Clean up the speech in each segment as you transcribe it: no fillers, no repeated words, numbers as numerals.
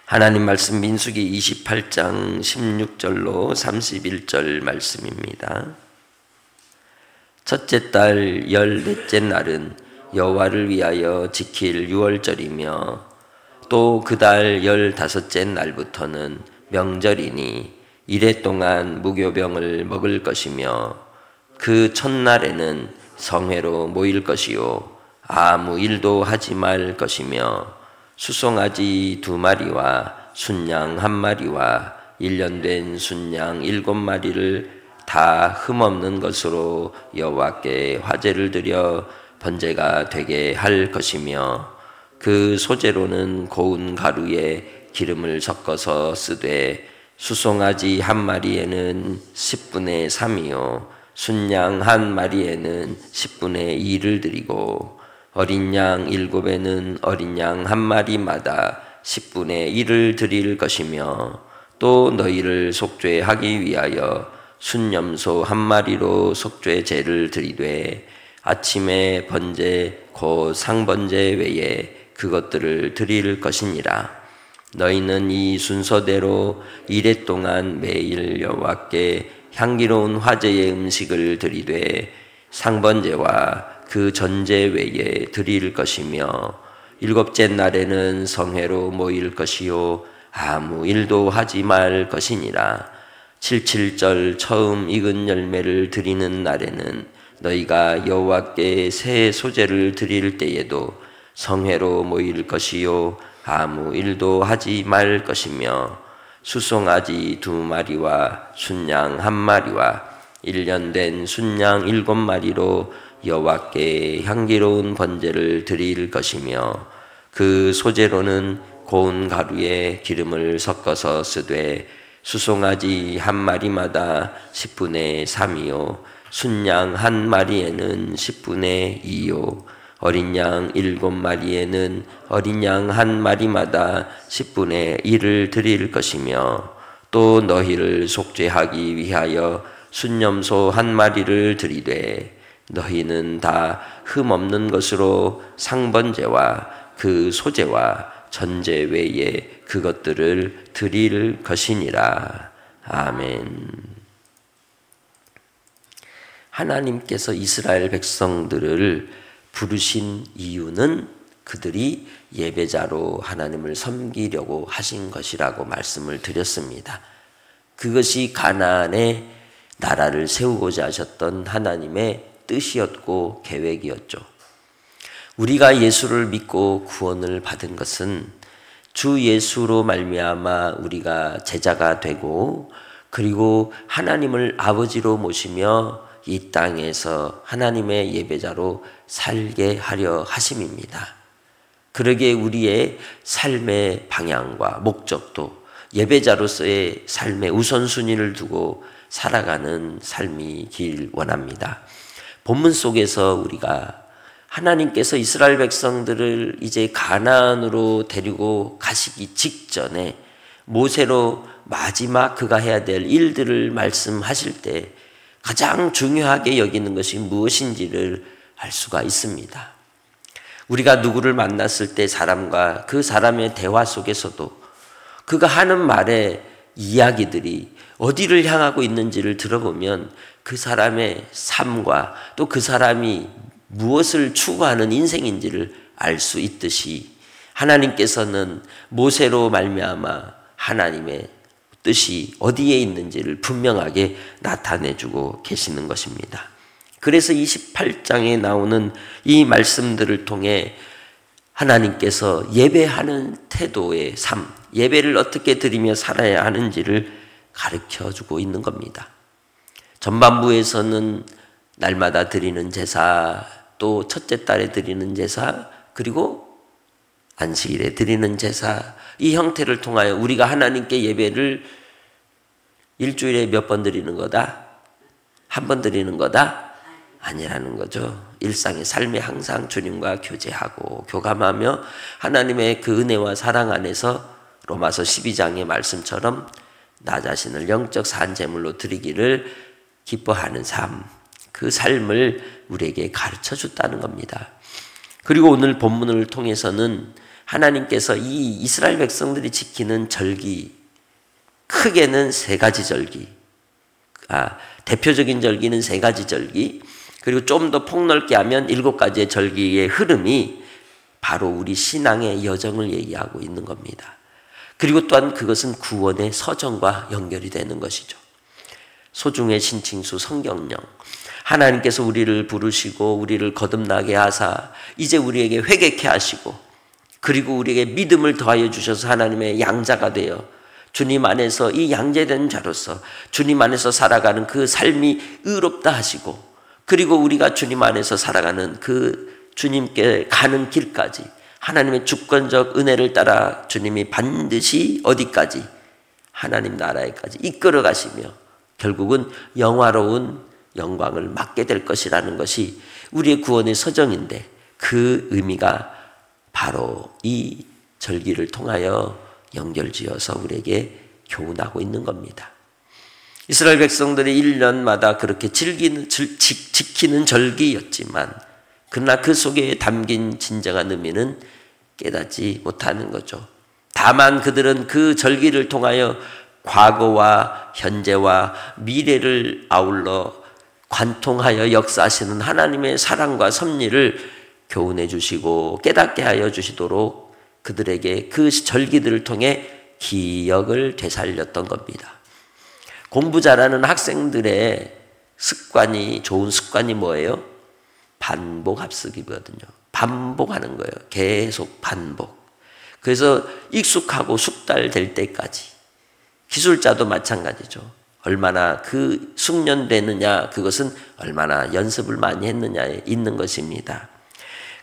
하나님 말씀 민수기 28장 16절로 31절 말씀입니다. 첫째 달 14째 날은 여호와를 위하여 지킬 유월절이며 또 그 달 15째 날부터는 명절이니 이래 동안 무교병을 먹을 것이며 그 첫날에는 성회로 모일 것이요 아무 일도 하지 말 것이며 수송아지 2마리와 순양 1마리와 1년 된 순양 7마리를 다 흠없는 것으로 여호와께 화제를 드려 번제가 되게 할 것이며 그 소재로는 고운 가루에 기름을 섞어서 쓰되 수송아지 1마리에는 10분의 3이요 순양 1마리에는 10분의 2를 드리고 어린 양 7에는 어린 양 1마리마다 10분의 1을 드릴 것이며 또 너희를 속죄하기 위하여 순염소 1마리로 속죄 제를 드리되 아침에 번제 곧 상번제 외에 그것들을 드릴 것이니라. 너희는 이 순서대로 이래 동안 매일 여호와께 향기로운 화제의 음식을 드리되 상번제와 그 전제 외에 드릴 것이며 7째 날에는 성회로 모일 것이요 아무 일도 하지 말 것이니라. 77절 처음 익은 열매를 드리는 날에는 너희가 여호와께 새 소제를 드릴 때에도 성회로 모일 것이요 아무 일도 하지 말 것이며 수송아지 2마리와 순양 1마리와 1년 된 순양 7마리로 여호와께 향기로운 번제를 드릴 것이며 그 소재로는 고운 가루에 기름을 섞어서 쓰되 수송아지 1마리마다 10분의 3이요 순양 1마리에는 10분의 2요 어린 양 7마리에는 어린 양 1마리마다 10분의 1을 드릴 것이며 또 너희를 속죄하기 위하여 순염소 1마리를 드리되 너희는 다 흠없는 것으로 상번제와 그 소제와 전제 외에 그것들을 드릴 것이니라. 아멘. 하나님께서 이스라엘 백성들을 부르신 이유는 그들이 예배자로 하나님을 섬기려고 하신 것이라고 말씀을 드렸습니다. 그것이 가나안에 나라를 세우고자 하셨던 하나님의 뜻이었고 계획이었죠. 우리가 예수를 믿고 구원을 받은 것은 주 예수로 말미암아 우리가 제자가 되고 그리고 하나님을 아버지로 모시며 이 땅에서 하나님의 예배자로 살게 하려 하심입니다. 그러기에 우리의 삶의 방향과 목적도 예배자로서의 삶의 우선순위를 두고 살아가는 삶이길 원합니다. 본문 속에서 우리가 하나님께서 이스라엘 백성들을 이제 가나안으로 데리고 가시기 직전에 모세로 마지막 그가 해야 될 일들을 말씀하실 때 가장 중요하게 여기는 것이 무엇인지를 알 수가 있습니다. 우리가 누구를 만났을 때 사람과 그 사람의 대화 속에서도 그가 하는 말의 이야기들이 어디를 향하고 있는지를 들어보면 그 사람의 삶과 또 그 사람이 무엇을 추구하는 인생인지를 알 수 있듯이 하나님께서는 모세로 말미암아 하나님의 뜻이 어디에 있는지를 분명하게 나타내주고 계시는 것입니다. 그래서 28장에 나오는 이 말씀들을 통해 하나님께서 예배하는 태도의 삶, 예배를 어떻게 드리며 살아야 하는지를 가르쳐주고 있는 겁니다. 전반부에서는 날마다 드리는 제사, 또 첫째 달에 드리는 제사, 그리고 안식일에 드리는 제사, 이 형태를 통하여 우리가 하나님께 예배를 일주일에 몇 번 드리는 거다? 한 번 드리는 거다? 아니라는 거죠. 일상의 삶에 항상 주님과 교제하고 교감하며 하나님의 그 은혜와 사랑 안에서 로마서 12장의 말씀처럼 나 자신을 영적 산제물로 드리기를 기뻐하는 삶, 그 삶을 우리에게 가르쳐 줬다는 겁니다. 그리고 오늘 본문을 통해서는 하나님께서 이 이스라엘 백성들이 지키는 절기, 크게는 3가지 절기, 대표적인 절기는 3가지 절기, 그리고 좀 더 폭넓게 하면 7가지의 절기의 흐름이 바로 우리 신앙의 여정을 얘기하고 있는 겁니다. 그리고 또한 그것은 구원의 서정과 연결이 되는 것이죠. 소중의 신칭수 성경령, 하나님께서 우리를 부르시고 우리를 거듭나게 하사 이제 우리에게 회개케 하시고 그리고 우리에게 믿음을 더하여 주셔서 하나님의 양자가 되어 주님 안에서 이 양제된 자로서 주님 안에서 살아가는 그 삶이 의롭다 하시고, 그리고 우리가 주님 안에서 살아가는 그 주님께 가는 길까지 하나님의 주권적 은혜를 따라 주님이 반드시 어디까지? 하나님 나라에까지 이끌어 가시며 결국은 영화로운 영광을 맡게 될 것이라는 것이 우리의 구원의 서정인데, 그 의미가 바로 이 절기를 통하여 연결지어서 우리에게 교훈하고 있는 겁니다. 이스라엘 백성들이 1년마다 그렇게 지키는 절기였지만 그러나 그 속에 담긴 진정한 의미는 깨닫지 못하는 거죠. 다만 그들은 그 절기를 통하여 과거와 현재와 미래를 아울러 관통하여 역사하시는 하나님의 사랑과 섭리를 교훈해 주시고 깨닫게 하여 주시도록 그들에게 그 절기들을 통해 기억을 되살렸던 겁니다. 공부 잘하는 학생들의 습관이, 좋은 습관이 뭐예요? 반복합습이거든요. 반복하는 거예요. 계속 반복. 그래서 익숙하고 숙달될 때까지. 기술자도 마찬가지죠. 얼마나 그 숙련되느냐, 그것은 얼마나 연습을 많이 했느냐에 있는 것입니다.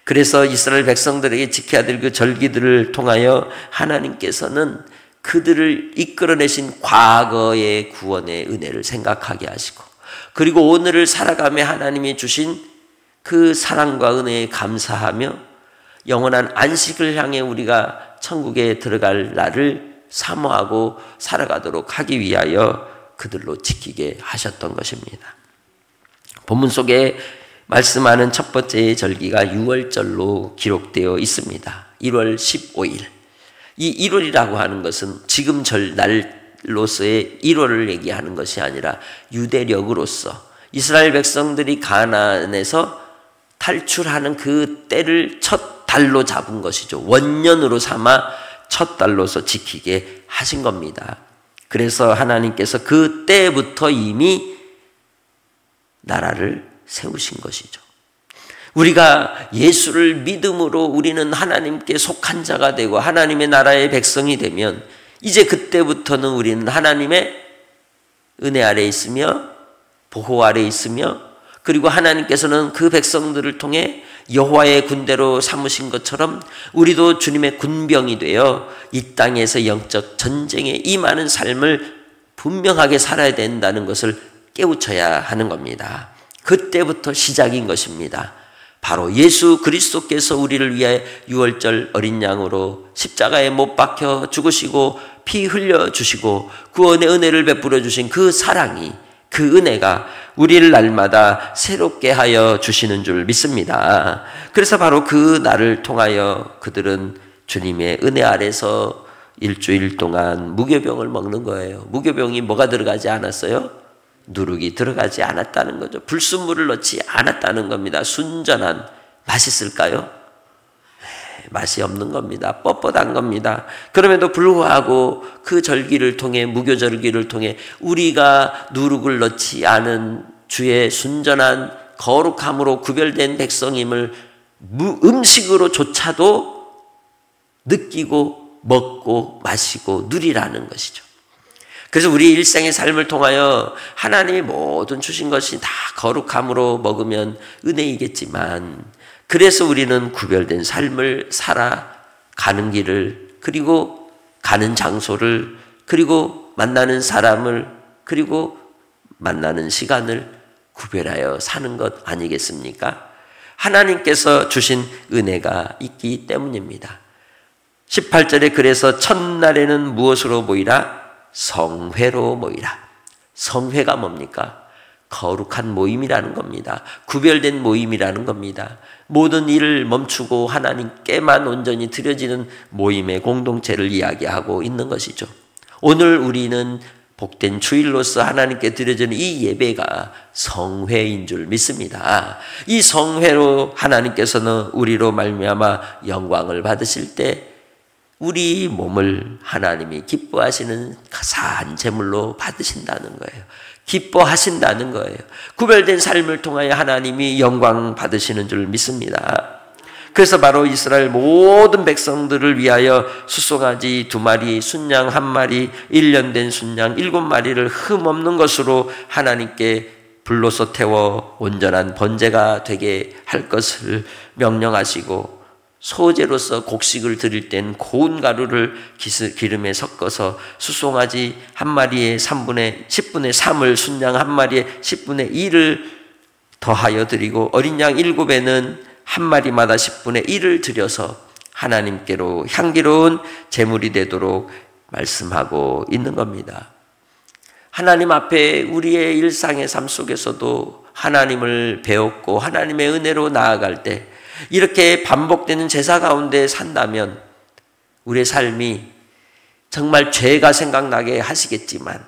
그래서 이스라엘 백성들에게 지켜야 될 그 절기들을 통하여 하나님께서는 그들을 이끌어내신 과거의 구원의 은혜를 생각하게 하시고, 그리고 오늘을 살아가며 하나님이 주신 그 사랑과 은혜에 감사하며 영원한 안식을 향해 우리가 천국에 들어갈 날을 사모하고 살아가도록 하기 위하여 그들로 지키게 하셨던 것입니다. 본문 속에 말씀하는 첫 번째 절기가 유월절로 기록되어 있습니다. 1월 15일. 이 1월이라고 하는 것은 지금 날로서의 1월을 얘기하는 것이 아니라 유대력으로서 이스라엘 백성들이 가나안에서 탈출하는 그 때를 첫 달로 잡은 것이죠. 원년으로 삼아 첫 달로서 지키게 하신 겁니다. 그래서 하나님께서 그 때부터 이미 나라를 세우신 것이죠. 우리가 예수를 믿음으로 우리는 하나님께 속한 자가 되고 하나님의 나라의 백성이 되면 이제 그때부터는 우리는 하나님의 은혜 아래 있으며 보호 아래 있으며, 그리고 하나님께서는 그 백성들을 통해 여호와의 군대로 삼으신 것처럼 우리도 주님의 군병이 되어 이 땅에서 영적 전쟁에 임하는 삶을 분명하게 살아야 된다는 것을 깨우쳐야 하는 겁니다. 그때부터 시작인 것입니다. 바로 예수 그리스도께서 우리를 위해 유월절 어린 양으로 십자가에 못 박혀 죽으시고 피 흘려 주시고 구원의 은혜를 베풀어 주신 그 사랑이, 그 은혜가 우리를 날마다 새롭게 하여 주시는 줄 믿습니다. 그래서 바로 그 날을 통하여 그들은 주님의 은혜 아래서 일주일 동안 무교병을 먹는 거예요. 무교병이 뭐가 들어가지 않았어요? 누룩이 들어가지 않았다는 거죠. 불순물을 넣지 않았다는 겁니다. 순전한. 맛있을까요? 맛이 없는 겁니다. 뻣뻣한 겁니다. 그럼에도 불구하고 그 절기를 통해, 무교절기를 통해 우리가 누룩을 넣지 않은 주의 순전한 거룩함으로 구별된 백성임을 음식으로조차도 느끼고 먹고 마시고 누리라는 것이죠. 그래서 우리 일생의 삶을 통하여 하나님이 모든 주신 것이 다 거룩함으로 먹으면 은혜이겠지만, 그래서 우리는 구별된 삶을 살아가는 길을, 그리고 가는 장소를, 그리고 만나는 사람을, 그리고 만나는 시간을 구별하여 사는 것 아니겠습니까? 하나님께서 주신 은혜가 있기 때문입니다. 18절에 그래서 첫날에는 무엇으로 모이라? 성회로 모이라. 성회가 뭡니까? 거룩한 모임이라는 겁니다. 구별된 모임이라는 겁니다. 모든 일을 멈추고 하나님께만 온전히 드려지는 모임의 공동체를 이야기하고 있는 것이죠. 오늘 우리는 복된 주일로서 하나님께 드려지는 이 예배가 성회인 줄 믿습니다. 이 성회로 하나님께서는 우리로 말미암아 영광을 받으실 때 우리 몸을 하나님이 기뻐하시는 가사한 제물로 받으신다는 거예요. 기뻐하신다는 거예요. 구별된 삶을 통하여 하나님이 영광 받으시는 줄 믿습니다. 그래서 바로 이스라엘 모든 백성들을 위하여 숫송아지 2마리, 순양 1마리, 1년 된 순양 7마리를 흠없는 것으로 하나님께 불로서 태워 온전한 번제가 되게 할 것을 명령하시고, 소제로서 곡식을 드릴 땐 고운 가루를 기름에 섞어서 숫송아지 1마리에 10분의 3을, 순양 1마리에 10분의 1을 더하여 드리고, 어린 양 7에는 1마리마다 10분의 1을 드려서 하나님께로 향기로운 제물이 되도록 말씀하고 있는 겁니다. 하나님 앞에 우리의 일상의 삶 속에서도 하나님을 배웠고 하나님의 은혜로 나아갈 때 이렇게 반복되는 제사 가운데 산다면 우리의 삶이 정말 죄가 생각나게 하시겠지만,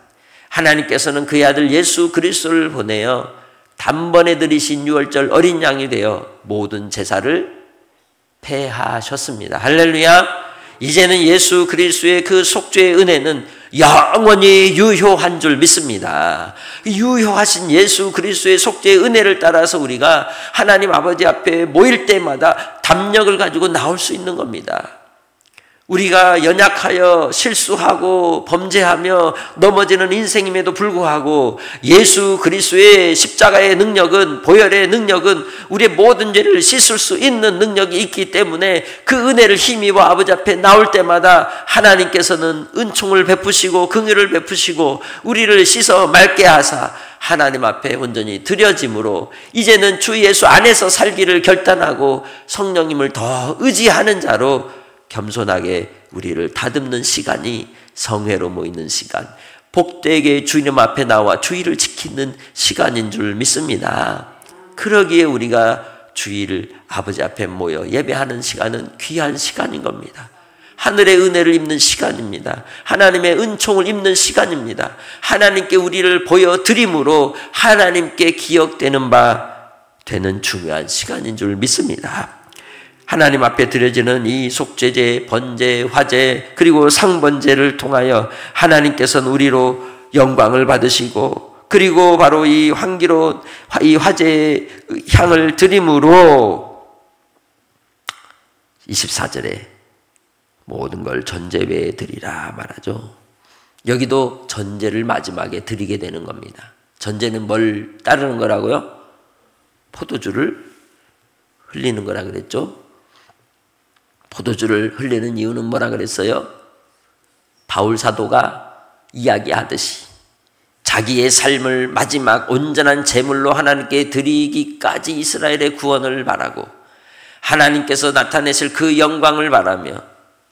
하나님께서는 그의 아들 예수 그리스도를 보내어 단번에 드리신 유월절 어린 양이 되어 모든 제사를 폐하셨습니다. 할렐루야. 이제는 예수 그리스도의 그 속죄의 은혜는 영원히 유효한 줄 믿습니다. 유효하신 예수 그리스도의 속죄의 은혜를 따라서 우리가 하나님 아버지 앞에 모일 때마다 담력을 가지고 나올 수 있는 겁니다. 우리가 연약하여 실수하고 범죄하며 넘어지는 인생임에도 불구하고 예수 그리스도의 십자가의 능력은, 보혈의 능력은 우리의 모든 죄를 씻을 수 있는 능력이 있기 때문에 그 은혜를 힘입어 아버지 앞에 나올 때마다 하나님께서는 은총을 베푸시고 긍휼을 베푸시고 우리를 씻어 맑게 하사 하나님 앞에 온전히 드려짐으로 이제는 주 예수 안에서 살기를 결단하고 성령님을 더 의지하는 자로 겸손하게 우리를 다듬는 시간이 성회로 모이는 시간, 복되게 주님 앞에 나와 주일을 지키는 시간인 줄 믿습니다. 그러기에 우리가 주일 아버지 앞에 모여 예배하는 시간은 귀한 시간인 겁니다. 하늘의 은혜를 입는 시간입니다. 하나님의 은총을 입는 시간입니다. 하나님께 우리를 보여드림으로 하나님께 기억되는 바 되는 중요한 시간인 줄 믿습니다. 하나님 앞에 드려지는 이 속죄제, 번제, 화제, 그리고 상번제를 통하여 하나님께서는 우리로 영광을 받으시고, 그리고 바로 이 향기로운 이 화제의 향을 드림으로 24절에 모든 걸 전제외에 드리라 말하죠. 여기도 전제를 마지막에 드리게 되는 겁니다. 전제는 뭘 따르는 거라고요? 포도주를 흘리는 거라 그랬죠. 포도주를 흘리는 이유는 뭐라 그랬어요? 바울 사도가 이야기하듯이 자기의 삶을 마지막 온전한 제물로 하나님께 드리기까지 이스라엘의 구원을 바라고 하나님께서 나타내실 그 영광을 바라며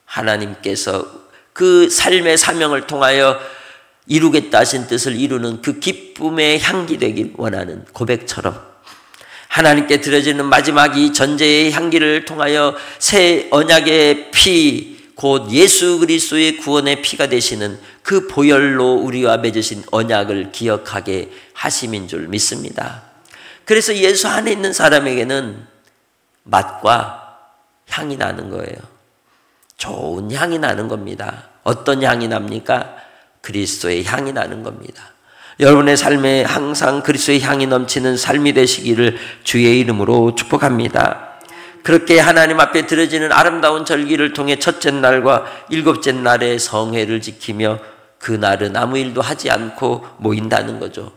하나님께서 그 삶의 사명을 통하여 이루겠다 하신 뜻을 이루는 그 기쁨의 향기 되길 원하는 고백처럼 하나님께 드려지는 마지막 이 전제의 향기를 통하여 새 언약의 피, 곧 예수 그리스도의 구원의 피가 되시는 그 보혈로 우리와 맺으신 언약을 기억하게 하심인 줄 믿습니다. 그래서 예수 안에 있는 사람에게는 맛과 향이 나는 거예요. 좋은 향이 나는 겁니다. 어떤 향이 납니까? 그리스도의 향이 나는 겁니다. 여러분의 삶에 항상 그리스도의 향이 넘치는 삶이 되시기를 주의 이름으로 축복합니다. 그렇게 하나님 앞에 드려지는 아름다운 절기를 통해 첫째 날과 7째 날의 성회를 지키며 그날은 아무 일도 하지 않고 모인다는 거죠.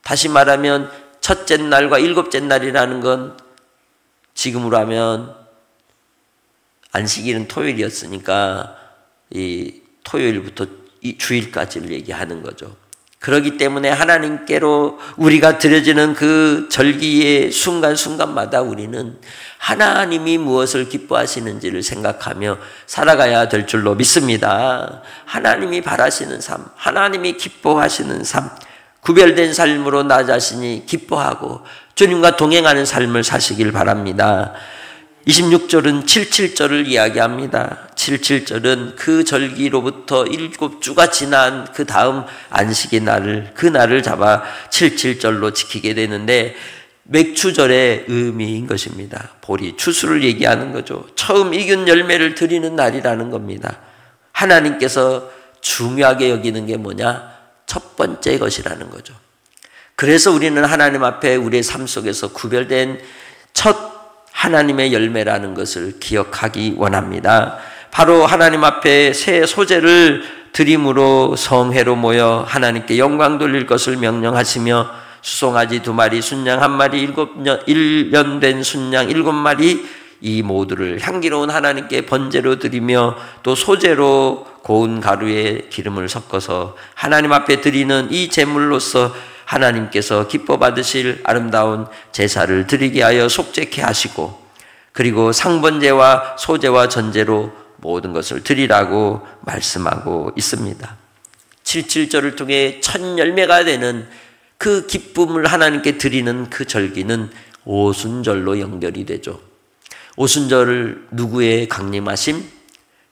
다시 말하면 첫째 날과 7째 날이라는 건 지금으로 하면 안식일은 토요일이었으니까 이 토요일부터 이 주일까지를 얘기하는 거죠. 그렇기 때문에 하나님께로 우리가 드려지는 그 절기의 순간순간마다 우리는 하나님이 무엇을 기뻐하시는지를 생각하며 살아가야 될 줄로 믿습니다. 하나님이 바라시는 삶, 하나님이 기뻐하시는 삶, 구별된 삶으로 나 자신이 기뻐하고 주님과 동행하는 삶을 사시길 바랍니다. 26절은 77절을 이야기합니다. 77절은 그 절기로부터 7주가 지난 그 다음 안식의 날을, 그 날을 잡아 77절로 지키게 되는데 맥추절의 의미인 것입니다. 보리, 추수를 얘기하는 거죠. 처음 익은 열매를 드리는 날이라는 겁니다. 하나님께서 중요하게 여기는 게 뭐냐? 첫 번째 것이라는 거죠. 그래서 우리는 하나님 앞에 우리의 삶 속에서 구별된 첫 하나님의 열매라는 것을 기억하기 원합니다. 바로 하나님 앞에 새 소재를 드림으로 성회로 모여 하나님께 영광 돌릴 것을 명령하시며 수송아지 2마리, 순양 1마리, 1년 된 순양 7마리 이 모두를 향기로운 하나님께 번제로 드리며 또 소재로 고운 가루에 기름을 섞어서 하나님 앞에 드리는 이 제물로서 하나님께서 기뻐 받으실 아름다운 제사를 드리게 하여 속죄케 하시고 그리고 상번제와 소제와 전제로 모든 것을 드리라고 말씀하고 있습니다. 77절을 통해 첫 열매가 되는 그 기쁨을 하나님께 드리는 그 절기는 오순절로 연결이 되죠. 오순절을 누구의 강림하심?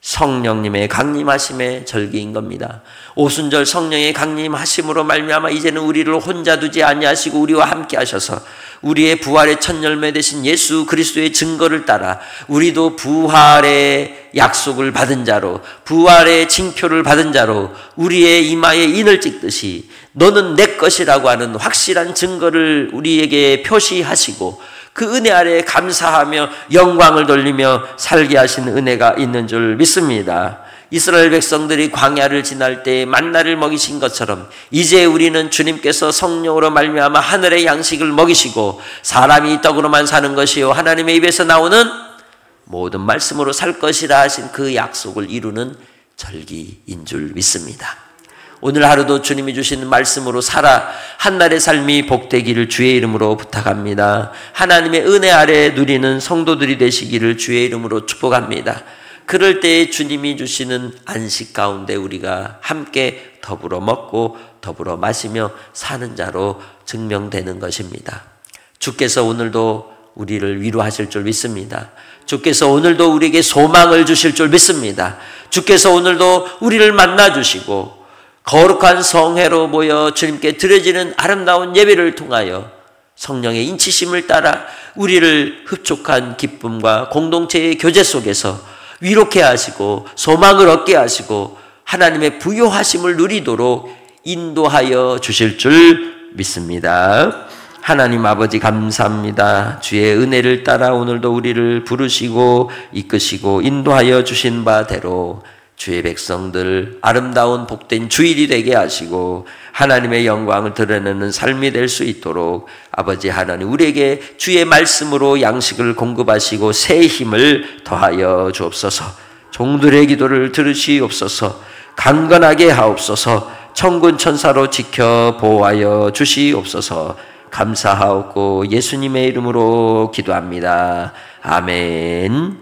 성령님의 강림하심의 절기인 겁니다. 오순절 성령의 강림하심으로 말미암아 이제는 우리를 혼자 두지 아니하시고 우리와 함께 하셔서 우리의 부활의 첫 열매 되신 예수 그리스도의 증거를 따라 우리도 부활의 약속을 받은 자로, 부활의 징표를 받은 자로 우리의 이마에 인을 찍듯이 너는 내 것이라고 하는 확실한 증거를 우리에게 표시하시고 그 은혜 아래에 감사하며 영광을 돌리며 살게 하신 은혜가 있는 줄 믿습니다. 이스라엘 백성들이 광야를 지날 때 만나를 먹이신 것처럼 이제 우리는 주님께서 성령으로 말미암아 하늘의 양식을 먹이시고 사람이 떡으로만 사는 것이요 하나님의 입에서 나오는 모든 말씀으로 살 것이라 하신 그 약속을 이루는 절기인 줄 믿습니다. 오늘 하루도 주님이 주신 말씀으로 살아 한날의 삶이 복되기를 주의 이름으로 부탁합니다. 하나님의 은혜 아래 누리는 성도들이 되시기를 주의 이름으로 축복합니다. 그럴 때에 주님이 주시는 안식 가운데 우리가 함께 더불어 먹고 더불어 마시며 사는 자로 증명되는 것입니다. 주께서 오늘도 우리를 위로하실 줄 믿습니다. 주께서 오늘도 우리에게 소망을 주실 줄 믿습니다. 주께서 오늘도 우리를 만나 주시고 거룩한 성회로 모여 주님께 드려지는 아름다운 예배를 통하여 성령의 인치심을 따라 우리를 흡족한 기쁨과 공동체의 교제 속에서 위로케 하시고 소망을 얻게 하시고 하나님의 부요하심을 누리도록 인도하여 주실 줄 믿습니다. 하나님 아버지 감사합니다. 주의 은혜를 따라 오늘도 우리를 부르시고 이끄시고 인도하여 주신 바대로 주의 백성들 아름다운 복된 주일이 되게 하시고 하나님의 영광을 드러내는 삶이 될 수 있도록 아버지 하나님 우리에게 주의 말씀으로 양식을 공급하시고 새 힘을 더하여 주옵소서. 종들의 기도를 들으시옵소서. 강건하게 하옵소서. 천군 천사로 지켜 보호하여 주시옵소서. 감사하옵고 예수님의 이름으로 기도합니다. 아멘.